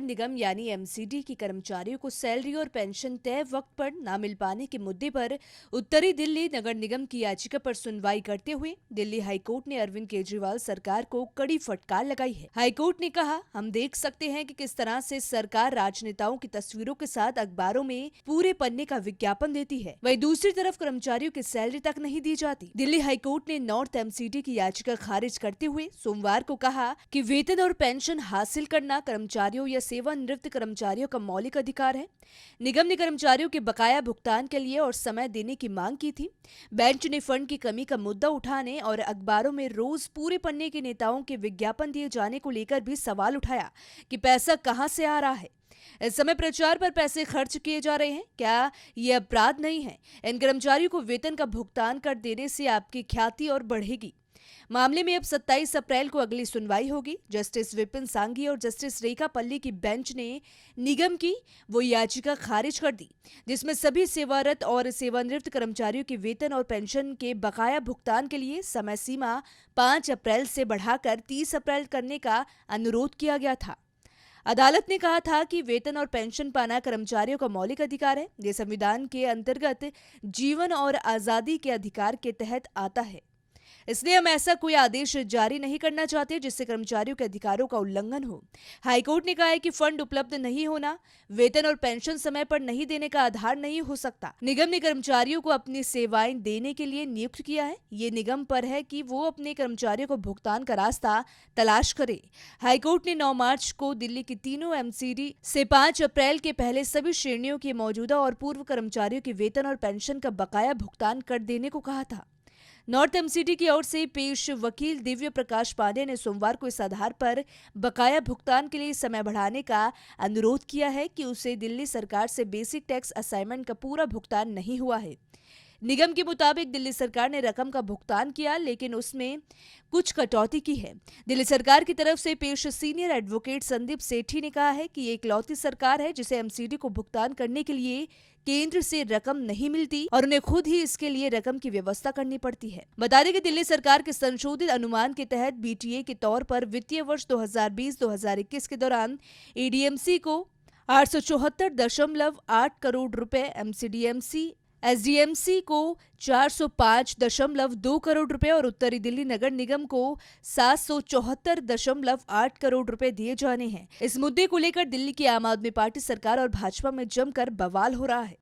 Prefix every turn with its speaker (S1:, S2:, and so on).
S1: निगम यानी एमसीडी के कर्मचारियों को सैलरी और पेंशन तय वक्त पर न मिल पाने के मुद्दे पर उत्तरी दिल्ली नगर निगम की याचिका पर सुनवाई करते हुए दिल्ली हाईकोर्ट ने अरविंद केजरीवाल सरकार को कड़ी फटकार लगाई है। हाईकोर्ट ने कहा, हम देख सकते हैं कि किस तरह से सरकार राजनेताओं की तस्वीरों के साथ अखबारों में पूरे पन्ने का विज्ञापन देती है, वहीं दूसरी तरफ कर्मचारियों की सैलरी तक नहीं दी जाती। दिल्ली हाईकोर्ट ने नॉर्थ एमसीडी की याचिका खारिज करते हुए सोमवार को कहा कि वेतन और पेंशन हासिल करना कर्मचारियों या सेवानिवृत्त कर्मचारियों का मौलिक अधिकार है। निगम ने कर्मचारियों के बकाया भुगतान के लिए और समय देने की मांग की थी। बेंच ने फंड की कमी का मुद्दा उठाने और अखबारों में रोज पूरे पन्ने के नेताओं के विज्ञापन दिए जाने को लेकर भी सवाल उठाया कि पैसा कहां से आ रहा है। इस समय प्रचार पर पैसे खर्च किए जा रहे हैं, क्या ये अपराध नहीं है? इन कर्मचारियों को वेतन का भुगतान कर देने से आपकी ख्याति और बढ़ेगी। मामले में अब 27 अप्रैल को अगली सुनवाई होगी। जस्टिस विपिन सांघी और जस्टिस रेखा पल्ली की बेंच ने निगम की वो याचिका खारिज कर दी जिसमें सभी सेवारत और सेवानिवृत्त कर्मचारियों के वेतन और पेंशन के बकाया भुगतान के लिए समय सीमा 5 अप्रैल से बढ़ाकर 30 अप्रैल करने का अनुरोध किया गया था। अदालत ने कहा था कि वेतन और पेंशन पाना कर्मचारियों का मौलिक अधिकार है। ये संविधान के अंतर्गत जीवन और आजादी के अधिकार के तहत आता है, इसलिए हम ऐसा कोई आदेश जारी नहीं करना चाहते जिससे कर्मचारियों के अधिकारों का उल्लंघन हो। हाईकोर्ट ने कहा है कि फंड उपलब्ध नहीं होना वेतन और पेंशन समय पर नहीं देने का आधार नहीं हो सकता। निगम ने कर्मचारियों को अपनी सेवाएं देने के लिए नियुक्त किया है। ये निगम पर है कि वो अपने कर्मचारियों को भुगतान का रास्ता तलाश करे। हाईकोर्ट ने 9 मार्च को दिल्ली की तीनों एमसीडी से 5 अप्रैल के पहले सभी श्रेणियों के मौजूदा और पूर्व कर्मचारियों के वेतन और पेंशन का बकाया भुगतान कर देने को कहा था। नॉर्थ एमसीडी की ओर से पेश वकील दिव्य प्रकाश पांडे ने सोमवार को इस आधार पर बकाया भुगतान के लिए समय बढ़ाने का अनुरोध किया है कि उसे दिल्ली सरकार से बेसिक टैक्स असाइनमेंट का पूरा भुगतान नहीं हुआ है। निगम के मुताबिक दिल्ली सरकार ने रकम का भुगतान किया लेकिन उसमें कुछ कटौती की है। दिल्ली सरकार की तरफ से पेश सीनियर एडवोकेट संदीप सेठी ने कहा है कि ये इकलौती सरकार है जिसे एमसीडी को भुगतान करने के लिए केंद्र से रकम नहीं मिलती और उन्हें खुद ही इसके लिए रकम की व्यवस्था करनी पड़ती है। बता दें कि दिल्ली सरकार के संशोधित अनुमान के तहत बीटीए के तौर पर वित्तीय वर्ष 2020-2021 के दौरान एडीएमसी को 874.8 करोड़ रुपए, एसडीएमसी को 405.2 करोड़ रुपए और उत्तरी दिल्ली नगर निगम को 774.8 करोड़ रुपए दिए जाने हैं। इस मुद्दे को लेकर दिल्ली की आम आदमी पार्टी सरकार और भाजपा में जमकर बवाल हो रहा है।